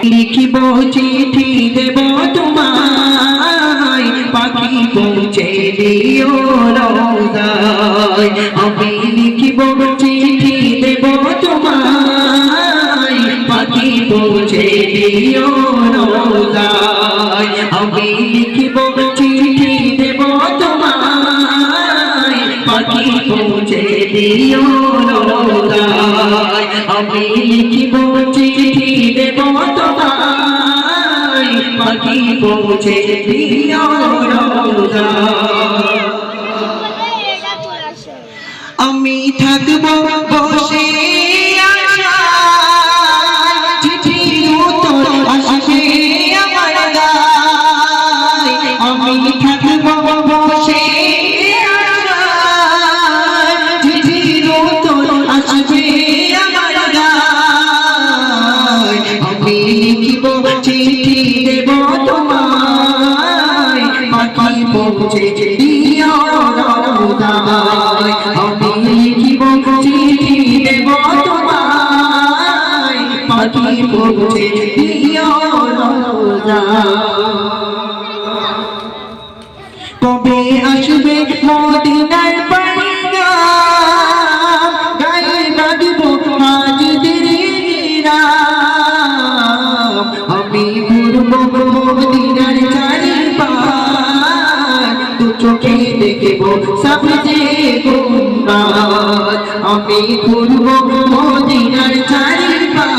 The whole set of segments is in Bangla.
লিখিব চিঠি দেব তোমায়, পাখি পৌঁছে দিও রওজায়। আমি লিখিব চিঠি দেব তোমায়, পাখি পৌঁছে দিও রওজায়। আমি লিখিব চিঠি দেব তোমায়, পাখি পৌঁছে দিও রওজায়। আমি লিখিব চিঠি দেব তোমায়, পাখি পৌঁছে দিও রওজায়। আমি থাকব বসে আশায়, চিঠির উত্তর আসবে আমার গায়ে। আমি থাকব বসে আশায়, চিঠির উত্তর আসবে আমার গায়ে। আমি লিখিব চিঠি দেব তোমায়, পাখি পৌঁছে দিও রওজায়। আমি লিখিব চিঠি দেব তোমায়, পাখি পৌঁছে দিও রওজায়। কবে আসবে মদিনার পয়গাম, গায়ে বাঁধব হাজিদের গ্রাম। আমি ঘুরব মদিনার চারিপাশ, দু চোখে দেখব সবচে গুম্বাদ। আমি ঘুরব মদিনার চারিপাশ,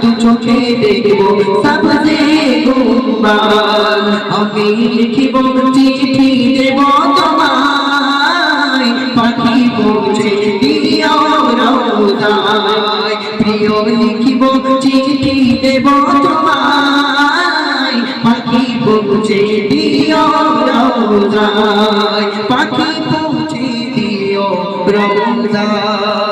দু চোখে দেখব সবচে গুম্বাদ। আমি লিখিব চিঠি দেব তোমায়, পাখি পৌঁছে দিও রওজায়। প্রিয় লিখিব চিঠি দেব তোমায়, পাখি পৌঁছে দিও রওজায়। পাখি পৌঁছে দিও রওজায়।